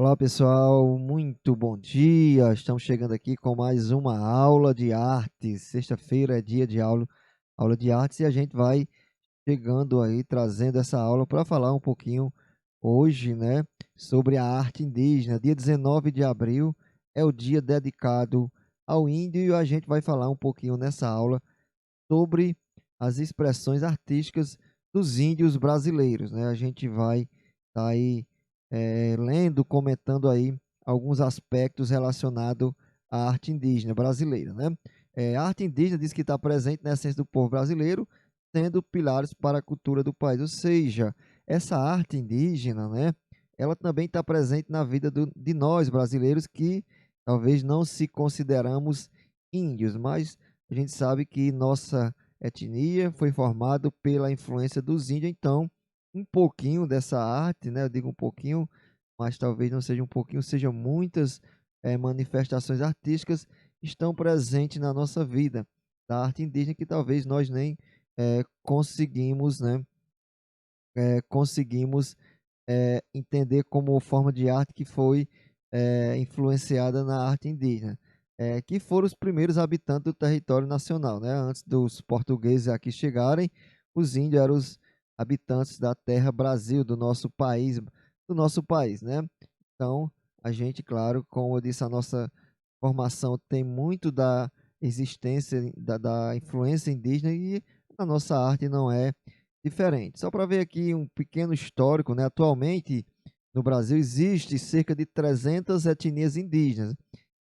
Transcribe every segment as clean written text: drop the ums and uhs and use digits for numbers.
Olá pessoal, muito bom dia. Estamos chegando aqui com mais uma aula de artes. Sexta-feira é dia de aula de artes e a gente vai chegando aí trazendo essa aula para falar um pouquinho hoje, né, sobre a arte indígena. Dia 19 de abril é o dia dedicado ao índio e a gente vai falar um pouquinho nessa aula sobre as expressões artísticas dos índios brasileiros, né? A gente vai estar aí lendo, comentando aí alguns aspectos relacionados à arte indígena brasileira, né? A arte indígena diz que está presente na essência do povo brasileiro, sendo pilares para a cultura do país. Ou seja, essa arte indígena, né? Ela também está presente na vida de nós brasileiros que talvez não se consideramos índios, mas a gente sabe que nossa etnia foi formada pela influência dos índios, então um pouquinho dessa arte, né? Eu digo um pouquinho, mas talvez não seja um pouquinho, sejam muitas manifestações artísticas estão presentes na nossa vida da arte indígena que talvez nós nem conseguimos, né? Conseguimos entender como forma de arte que foi influenciada na arte indígena, que foram os primeiros habitantes do território nacional, né? Antes dos portugueses aqui chegarem, os índios eram os habitantes da terra Brasil, do nosso país, né? Então, a gente, claro, como eu disse, a nossa formação tem muito da existência, da influência indígena e a nossa arte não é diferente. Só para ver aqui um pequeno histórico, né? Atualmente, no Brasil, existe cerca de 300 etnias indígenas,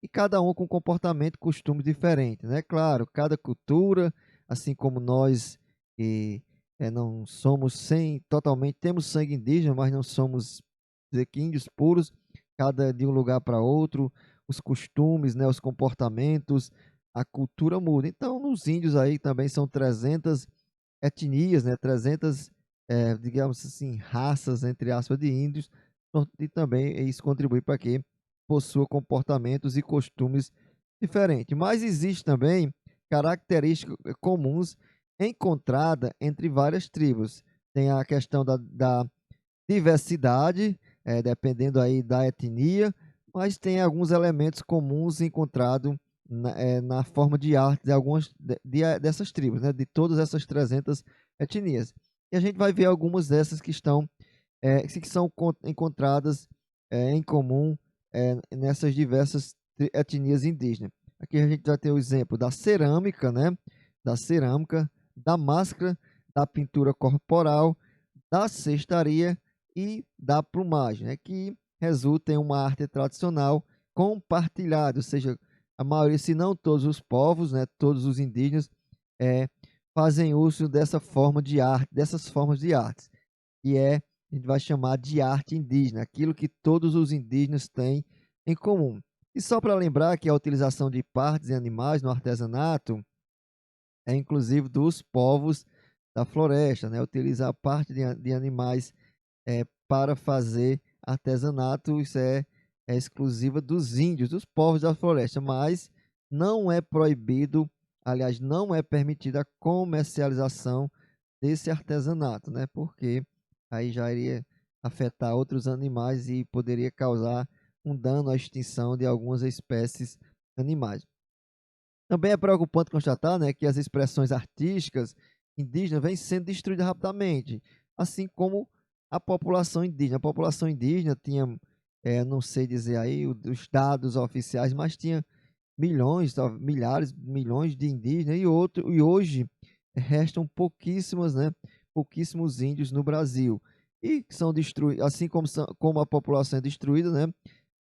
e cada uma com comportamento e costumes diferentes, né? Claro, cada cultura, assim como nós, que não somos totalmente, temos sangue indígena, mas não somos dizer que índios puros, cada de um lugar para outro, os costumes, né? Os comportamentos, a cultura muda. Então, nos índios aí também são 300 etnias, né, 300, digamos assim, raças, entre aspas, de índios, e também isso contribui para que possua comportamentos e costumes diferentes. Mas existe também características comuns encontradas entre várias tribos. Tem a questão da diversidade, dependendo aí da etnia, mas tem alguns elementos comuns encontrados na forma de arte de algumas dessas tribos, né, de todas essas 300 etnias. E a gente vai ver algumas dessas que estão, que são encontradas em comum nessas diversas etnias indígenas. Aqui a gente vai ter o exemplo da cerâmica, né, da máscara, da pintura corporal, da cestaria e da plumagem, né, que resulta em uma arte tradicional compartilhada, ou seja, a maioria, se não todos os povos, né, todos os indígenas, é, fazem uso dessa forma de arte, dessas formas de arte, que a gente vai chamar de arte indígena, aquilo que todos os indígenas têm em comum. E só para lembrar que a utilização de partes e animais no artesanato é inclusive dos povos da floresta, né? Utilizar parte de animais para fazer artesanato, isso é exclusiva dos índios, dos povos da floresta, mas não é proibido, aliás, não é permitida a comercialização desse artesanato, né? Porque aí já iria afetar outros animais e poderia causar um dano à extinção de algumas espécies animais. Também é preocupante constatar, né, que as expressões artísticas indígenas vêm sendo destruídas rapidamente, assim como a população indígena. A população indígena tinha, não sei dizer aí os dados oficiais, mas tinha milhões, milhares, milhões de indígenas e hoje restam pouquíssimas, né, pouquíssimos índios no Brasil e são destruídos, assim como a população é destruída, né,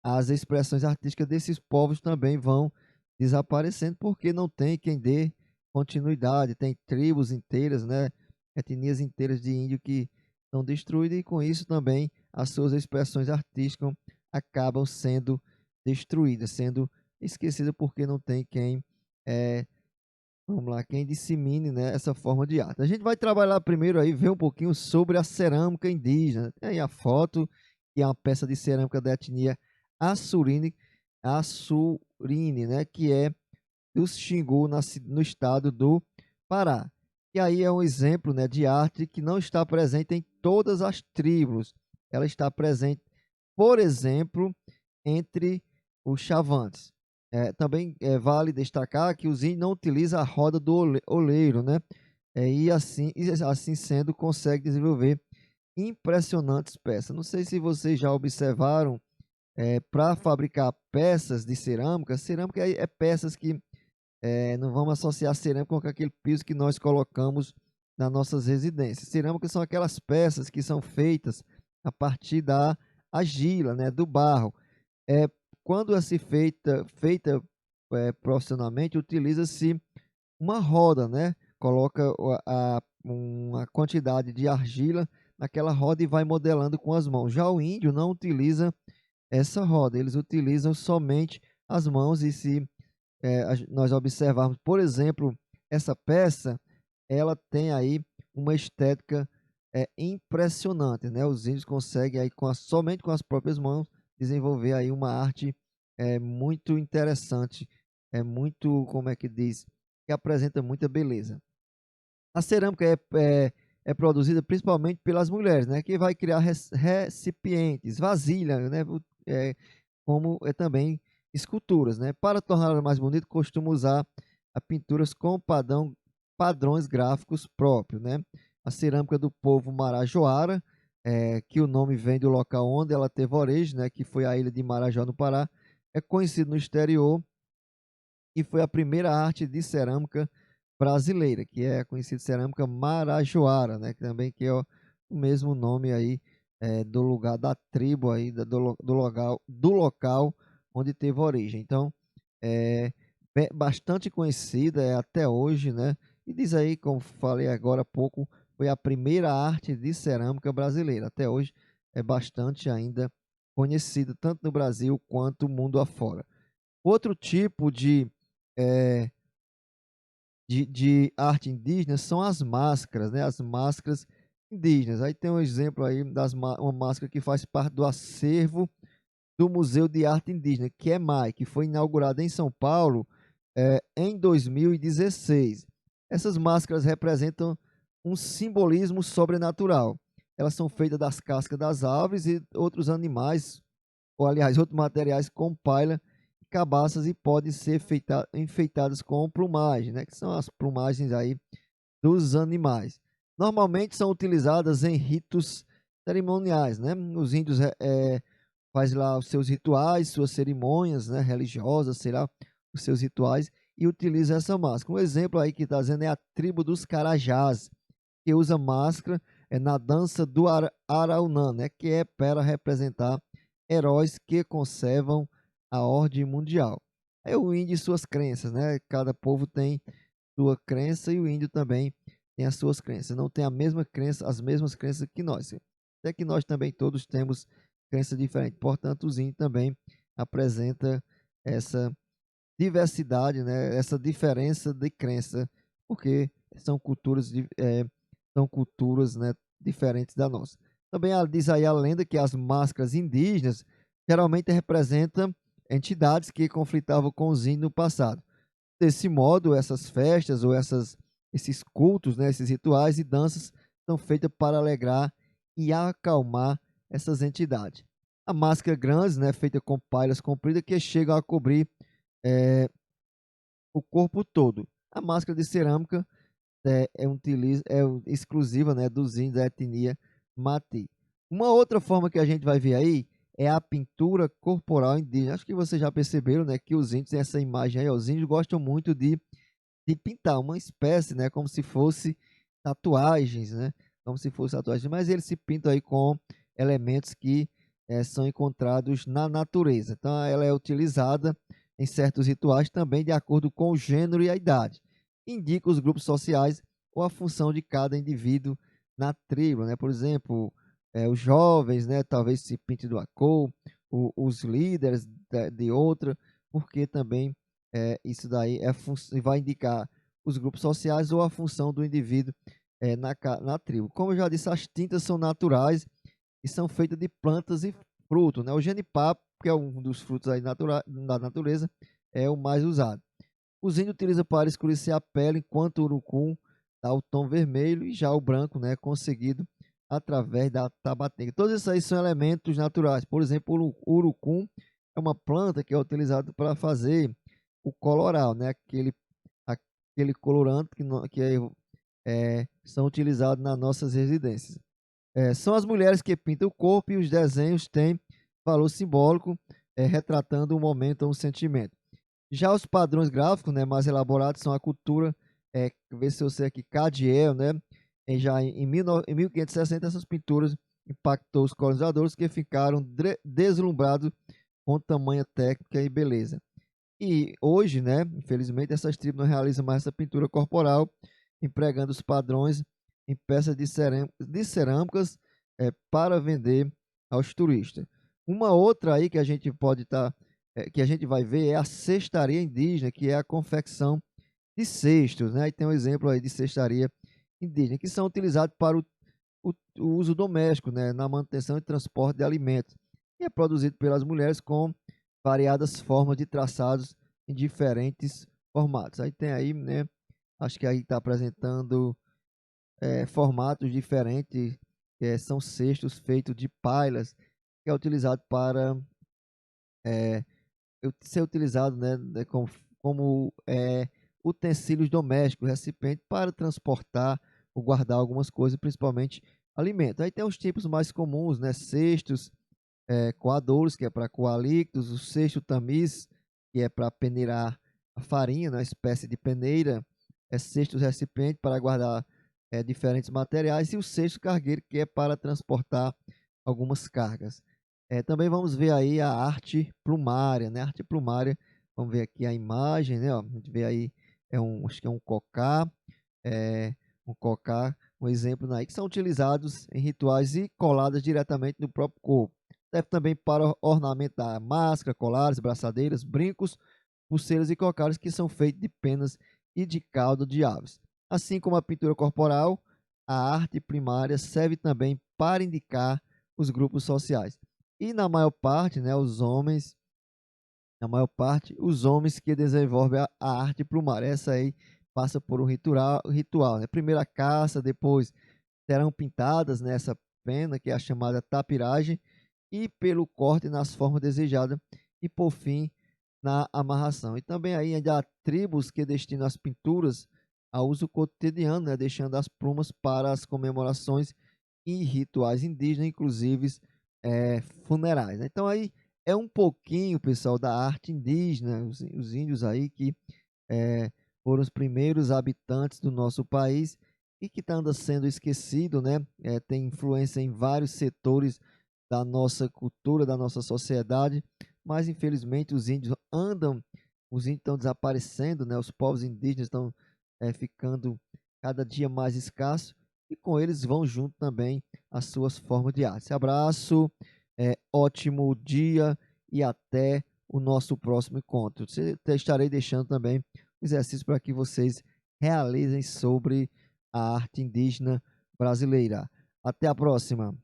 as expressões artísticas desses povos também vão desaparecendo porque não tem quem dê continuidade, tem tribos inteiras, né, etnias inteiras de índio que são destruídas e com isso também as suas expressões artísticas acabam sendo destruídas, sendo esquecidas porque não tem quem, é, vamos lá, quem dissemine, né, essa forma de arte. A gente vai trabalhar primeiro aí, ver um pouquinho sobre a cerâmica indígena. Tem aí a foto, que é uma peça de cerâmica da etnia Assurine, Assurine, né, que é do Xingu, no estado do Pará. E aí é um exemplo, né, de arte que não está presente em todas as tribos. Ela está presente por exemplo, entre os chavantes. Também vale destacar que os índios não utilizam a roda do oleiro, né? E assim sendo, consegue desenvolver impressionantes peças. Não sei se vocês já observaram, para fabricar peças de cerâmica, cerâmica é peças que não vamos associar cerâmica com aquele piso que nós colocamos nas nossas residências. Cerâmica são aquelas peças que são feitas a partir da argila, né, do barro. É, quando é se feita profissionalmente, utiliza-se uma roda, né? Coloca uma quantidade de argila naquela roda e vai modelando com as mãos. Já o índio não utiliza essa roda, eles utilizam somente as mãos. E se nós observarmos, por exemplo, essa peça, ela tem aí uma estética impressionante, né? Os índios conseguem aí somente com as próprias mãos desenvolver aí uma arte muito interessante, muito, como é que diz, que apresenta muita beleza. A cerâmica é produzida principalmente pelas mulheres, né? Que vai criar recipientes, vasilhas, né? É, como também esculturas, né? Para torná-la mais bonita, costuma usar pinturas com padrões gráficos próprios, né? A cerâmica do povo Marajoara, que o nome vem do local onde ela teve origem, né? Que foi a ilha de Marajó, no Pará, é conhecido no exterior e foi a primeira arte de cerâmica brasileira, que é conhecida cerâmica marajoara, né? Que também que é o mesmo nome aí do lugar da tribo aí do local onde teve origem. Então, é bastante conhecida até hoje, né? E diz aí, como falei agora há pouco, foi a primeira arte de cerâmica brasileira. Até hoje é bastante ainda conhecida, tanto no Brasil quanto mundo afora. Outro tipo eh, de arte indígena são as máscaras, né? As máscaras indígenas. Aí tem um exemplo aí uma máscara que faz parte do acervo do Museu de Arte Indígena, que é MAI, que foi inaugurada em São Paulo em 2016. Essas máscaras representam um simbolismo sobrenatural. Elas são feitas das cascas das árvores e outros animais, ou aliás, outros materiais como palha e cabaças, e podem ser enfeitadas com plumagem, né, que são as plumagens aí dos animais. Normalmente são utilizadas em ritos cerimoniais, né? Os índios fazem lá os seus rituais, suas cerimônias, né, religiosas, sei lá, os seus rituais, e utiliza essa máscara. Um exemplo aí que está dizendo é a tribo dos Carajás, que usa máscara na dança do Araunã, né, que é para representar heróis que conservam a ordem mundial. É o índio e suas crenças, né? Cada povo tem sua crença e o índio também tem as suas crenças. Não tem a mesma crença, as mesmas crenças que nós. Até que nós também todos temos crença diferente. Portanto, os índios também apresenta essa diversidade, né? Essa diferença de crença, porque são culturas, né, diferentes da nossa. Também diz aí a lenda que as máscaras indígenas geralmente representam entidades que conflitavam com os índios no passado. Desse modo, essas festas ou esses cultos, né, esses rituais e danças são feitas para alegrar e acalmar essas entidades. A máscara grande, né, feita com palhas compridas que chegam a cobrir eh, o corpo todo. A máscara de cerâmica exclusiva, né, dos índios da etnia Mati. Uma outra forma que a gente vai ver aí é a pintura corporal indígena. Acho que vocês já perceberam, né, que os índios têm essa imagem aí. Os índios gostam muito de pintar uma espécie, né, como se fosse tatuagens, né, como se fosse tatuagens, mas eles se pintam aí com elementos que são encontrados na natureza. Então, ela é utilizada em certos rituais também de acordo com o gênero e a idade. Indica os grupos sociais ou a função de cada indivíduo na tribo, né? Por exemplo, os jovens, né, talvez se pinte de uma cor, os líderes de outra, porque também isso daí vai indicar os grupos sociais ou a função do indivíduo na tribo. Como eu já disse, as tintas são naturais e são feitas de plantas e frutos, né? O genipapo, que é um dos frutos aí da natureza, é o mais usado. Os índios utilizam para escurecer a pele, enquanto o urucum dá o tom vermelho e já o branco, né, conseguido através da tabatenga. Todos esses aí são elementos naturais. Por exemplo, o urucum é uma planta que é utilizada para fazer o coloral, né? Aquele colorante que são utilizados nas nossas residências. São as mulheres que pintam o corpo e os desenhos têm valor simbólico, retratando um momento ou um sentimento. Já os padrões gráficos, né, mais elaborados são a cultura, vê se eu sei aqui, Cadiel, né? Em 1560, essas pinturas impactou os colonizadores que ficaram deslumbrados com tamanha técnica e beleza. E hoje, né, infelizmente, essas tribos não realizam mais essa pintura corporal, empregando os padrões em peças de cerâmicas para vender aos turistas. Uma outra aí que a gente pode estar, que a gente vai ver é a cestaria indígena, que é a confecção de cestos, né? E tem um exemplo aí de cestaria indígena, que são utilizados para o uso doméstico, né, na manutenção e transporte de alimentos. E é produzido pelas mulheres com variadas formas de traçados em diferentes formatos. Aí tem aí, né, acho que aí está apresentando formatos diferentes, são cestos feitos de palhas, que é utilizado para é, ser utilizado, né, como utensílios domésticos, recipiente para transportar ou guardar algumas coisas, principalmente alimentos. Aí tem os tipos mais comuns, né, cestos, coadouros, que é para coar líquidos, o cesto tamiz, que é para peneirar a farinha, né, uma espécie de peneira, cestos recipiente para guardar diferentes materiais, e o cesto cargueiro, que é para transportar algumas cargas. Também vamos ver aí a arte plumária, né? A arte plumária, vamos ver aqui a imagem, né? Ó, a gente vê aí, acho que é é, um cocá, um exemplo, né? Que são utilizados em rituais e coladas diretamente no próprio corpo. Serve também para ornamentar máscara, colares, braçadeiras, brincos, pulseiras e cocares que são feitos de penas e de cauda de aves. Assim como a pintura corporal, a arte primária serve também para indicar os grupos sociais. E na maior parte, né, os homens que desenvolvem a arte plumária. Essa aí passa por um ritual, né? Primeiro a caça, depois serão pintadas nessa pena, que é a chamada tapiragem, e pelo corte nas formas desejadas, e por fim na amarração. E também aí ainda há tribos que destinam as pinturas a uso cotidiano, né? Deixando as plumas para as comemorações e rituais indígenas, inclusive funerais, né? Então aí é um pouquinho, pessoal, da arte indígena, os índios aí que eh, foram os primeiros habitantes do nosso país e que está sendo esquecido, né? Tem influência em vários setores da nossa cultura, da nossa sociedade, mas infelizmente os índios estão desaparecendo, né? Os povos indígenas estão ficando cada dia mais escassos e com eles vão junto também as suas formas de arte. Abraço, ótimo dia e até o nosso próximo encontro. Estarei deixando também um exercício para que vocês realizem sobre a arte indígena brasileira. Até a próxima.